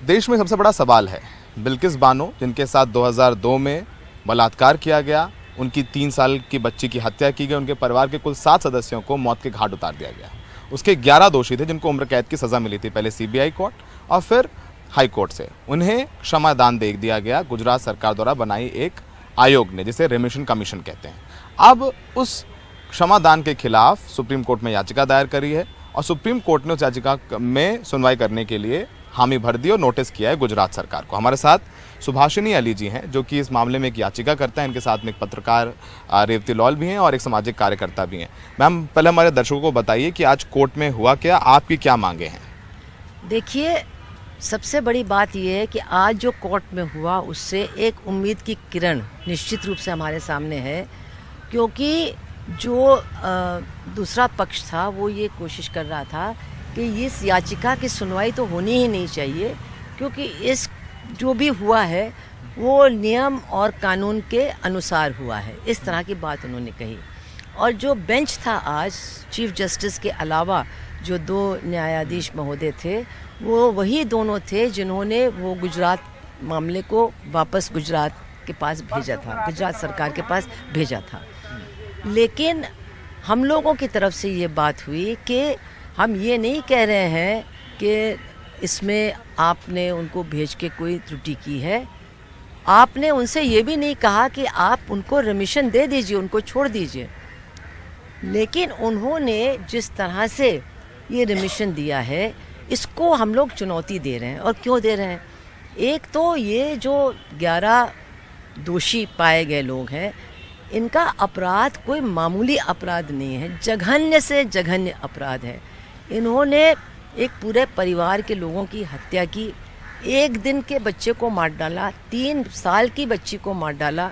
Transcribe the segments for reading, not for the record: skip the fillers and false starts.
देश में सबसे बड़ा सवाल है बिल्किस बानो, जिनके साथ 2002 में बलात्कार किया गया, उनकी 3 साल की बच्ची की हत्या की गई, उनके परिवार के कुल 7 सदस्यों को मौत के घाट उतार दिया गया। उसके 11 दोषी थे जिनको उम्र कैद की सज़ा मिली थी, पहले सीबीआई कोर्ट और फिर हाई कोर्ट से। उन्हें क्षमादान दे दिया गया गुजरात सरकार द्वारा बनाई एक आयोग ने, जिसे रेमिशन कमीशन कहते हैं। अब उस क्षमादान के खिलाफ सुप्रीम कोर्ट में याचिका दायर करी है और सुप्रीम कोर्ट ने उस याचिका में सुनवाई करने के लिए हामी भर दी और नोटिस किया है गुजरात सरकार को। हमारे साथ सुभाषिनी अली जी हैं जो कि इस मामले में एक याचिका करता है। इनके साथ में एक पत्रकार रेवती लॉल भी हैं और एक सामाजिक कार्यकर्ता भी हैं। मैम, पहले हमारे दर्शकों को बताइए कि आज कोर्ट में हुआ क्या, आपकी क्या मांगे हैं? देखिए, सबसे बड़ी बात यह है कि आज जो कोर्ट में हुआ उससे एक उम्मीद की किरण निश्चित रूप से हमारे सामने है, क्योंकि जो दूसरा पक्ष था वो ये कोशिश कर रहा था कि इस याचिका की सुनवाई तो होनी ही नहीं चाहिए, क्योंकि इस जो भी हुआ है वो नियम और कानून के अनुसार हुआ है। इस तरह की बात उन्होंने कही। और जो बेंच था आज, चीफ जस्टिस के अलावा जो 2 न्यायाधीश महोदय थे, वो वही दोनों थे जिन्होंने वो गुजरात मामले को वापस गुजरात के पास भेजा था, गुजरात सरकार के पास भेजा था। लेकिन हम लोगों की तरफ से ये बात हुई कि हम ये नहीं कह रहे हैं कि इसमें आपने उनको भेज के कोई त्रुटि की है। आपने उनसे ये भी नहीं कहा कि आप उनको रेमिशन दे दीजिए, उनको छोड़ दीजिए। लेकिन उन्होंने जिस तरह से ये रेमिशन दिया है, इसको हम लोग चुनौती दे रहे हैं। और क्यों दे रहे हैं? एक तो ये जो 11 दोषी पाए गए लोग हैं, इनका अपराध कोई मामूली अपराध नहीं है, जघन्य से जघन्य अपराध है। इन्होंने एक पूरे परिवार के लोगों की हत्या की, 1 दिन के बच्चे को मार डाला, 3 साल की बच्ची को मार डाला,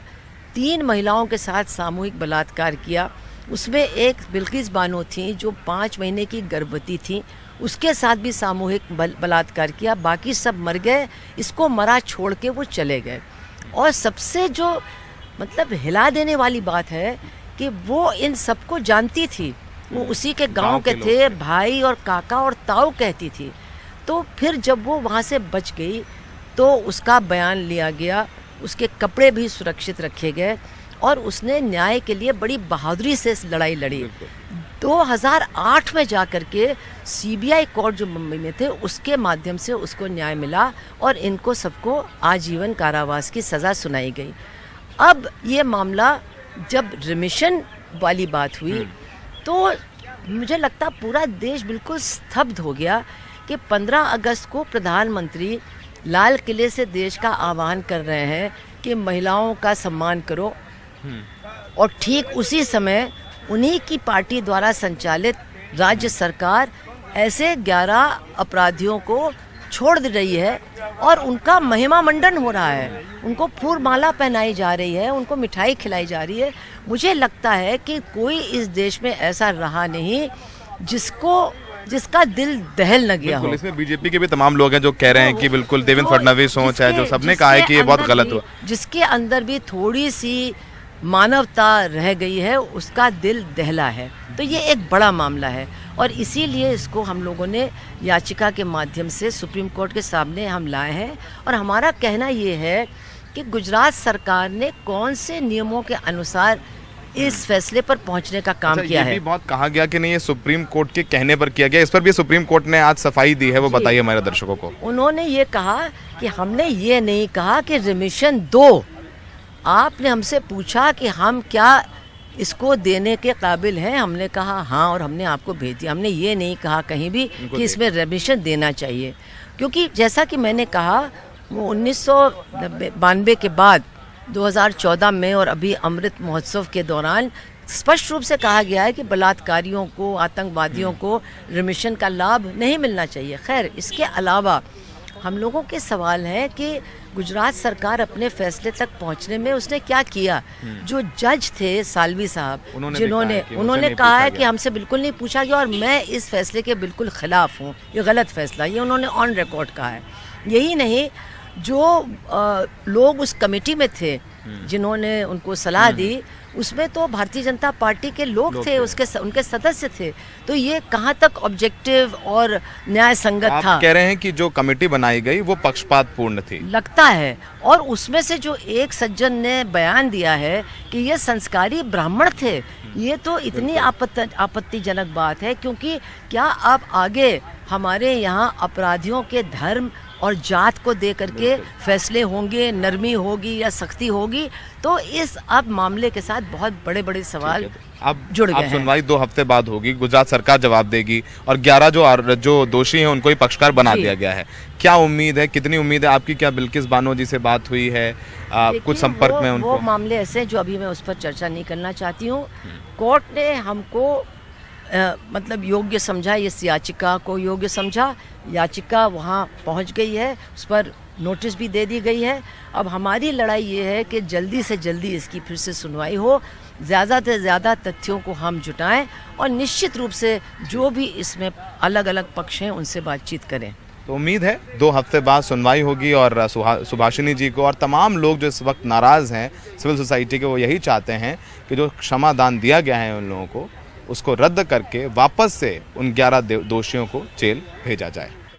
3 महिलाओं के साथ सामूहिक बलात्कार किया। उसमें एक बिल्किस बानो थी जो 5 महीने की गर्भवती थी, उसके साथ भी सामूहिक बलात्कार किया। बाकी सब मर गए, इसको मरा छोड़ के वो चले गए। और सबसे जो मतलब हिला देने वाली बात है कि वो इन सबको जानती थी, वो उसी के गांव के थे, भाई और काका और ताऊ कहती थी। तो फिर जब वो वहाँ से बच गई तो उसका बयान लिया गया, उसके कपड़े भी सुरक्षित रखे गए और उसने न्याय के लिए बड़ी बहादुरी से लड़ाई लड़ी। 2008 में जाकर के सीबीआई कोर्ट जो मुंबई में थे, उसके माध्यम से उसको न्याय मिला और इनको सबको आजीवन कारावास की सज़ा सुनाई गई। अब ये मामला जब रेमिशन वाली बात हुई तो मुझे लगता पूरा देश बिल्कुल स्तब्ध हो गया कि 15 अगस्त को प्रधानमंत्री लाल किले से देश का आह्वान कर रहे हैं कि महिलाओं का सम्मान करो, और ठीक उसी समय उन्हीं की पार्टी द्वारा संचालित राज्य सरकार ऐसे 11 अपराधियों को छोड़ दे रही है और उनका महिमा मंडन हो रहा है, उनको फूल माला पहनाई जा रही है, उनको मिठाई खिलाई जा रही है। मुझे लगता है कि कोई इस देश में ऐसा रहा नहीं जिसका दिल दहल न गया हो। इसमें बीजेपी के भी तमाम लोग हैं जो कह रहे हैं कि बिल्कुल देवेंद्र फडणवीस हो, चाहे जो सबने कहा है कि ये बहुत गलत हुआ। जिसके अंदर भी थोड़ी सी मानवता रह गई है, उसका दिल दहला है। तो ये एक बड़ा मामला है और इसीलिए इसको हम लोगों ने याचिका के माध्यम से सुप्रीम कोर्ट के सामने हम लाए हैं। और हमारा कहना ये है कि गुजरात सरकार ने कौन से नियमों के अनुसार इस फैसले पर पहुंचने का काम किया है। ये भी बहुत कहा गया कि नहीं, ये सुप्रीम कोर्ट के कहने पर किया गया, इस पर भी सुप्रीम कोर्ट ने आज सफाई दी है, वो बताइए हमारे दर्शकों को। उन्होंने ये कहा कि हमने ये नहीं कहा कि रेमिशन दो, आपने हमसे पूछा कि हम क्या इसको देने के काबिल हैं, हमने कहा हाँ और हमने आपको भेज दिया। हमने ये नहीं कहा कहीं भी कि इसमें रेमिशन देना चाहिए, क्योंकि जैसा कि मैंने कहा वो 1992 के बाद 2014 में और अभी अमृत महोत्सव के दौरान स्पष्ट रूप से कहा गया है कि बलात्कारियों को, आतंकवादियों को रेमिशन का लाभ नहीं मिलना चाहिए। खैर, इसके अलावा हम लोगों के सवाल है कि गुजरात सरकार अपने फैसले तक पहुंचने में उसने क्या किया। जो जज थे सालवी साहब, उन्होंने कहा है कि हमसे बिल्कुल नहीं पूछा गया और मैं इस फैसले के बिल्कुल खिलाफ हूँ, ये गलत फैसला, ये उन्होंने ऑन रिकॉर्ड कहा है। यही नहीं, जो लोग उस कमेटी में थे जिन्होंने उनको सलाह दी, उसमें तो भारतीय जनता पार्टी के लोग थे, उनके सदस्य थे। तो ये कहाँ तक ऑब्जेक्टिव और न्याय संगत आप था? कह रहे हैं कि जो कमेटी बनाई गई वो पक्षपातपूर्ण थी, लगता है। और उसमें से जो एक सज्जन ने बयान दिया है कि ये संस्कारी ब्राह्मण थे, ये तो इतनी आपत्तिजनक बात है, क्योंकि क्या आप आगे हमारे यहाँ अपराधियों के धर्म और जात को दे करके फैसले होंगे, नरमी होगी या सख्ती होगी? तो इस अब मामले के साथ बहुत बड़े बड़े सवाल अब जुड़ गए हैं। सुनवाई 2 हफ्ते बाद होगी, गुजरात सरकार जवाब देगी और 11 जो दोषी हैं उनको ही पक्षकार बना दिया गया है। क्या उम्मीद है, कितनी उम्मीद है आपकी? क्या बिल्किस बानो जी से बात हुई है? कुछ संपर्क में उनको? वो मामले ऐसे जो अभी मैं उस पर चर्चा नहीं करना चाहती हूँ। कोर्ट ने हमको मतलब योग्य समझा, इस याचिका को योग्य समझा। याचिका वहाँ पहुँच गई है, उस पर नोटिस भी दे दी गई है। अब हमारी लड़ाई ये है कि जल्दी से जल्दी इसकी फिर से सुनवाई हो, ज़्यादा से ज़्यादा तथ्यों को हम जुटाएं और निश्चित रूप से जो भी इसमें अलग अलग पक्ष हैं उनसे बातचीत करें। तो उम्मीद है 2 हफ्ते बाद सुनवाई होगी और सुभाषिनी जी को और तमाम लोग जो इस वक्त नाराज़ हैं सिविल सोसाइटी के, वो यही चाहते हैं कि जो क्षमा दान दिया गया है उन लोगों को, उसको रद्द करके वापस से उन 11 दोषियों को जेल भेजा जाए।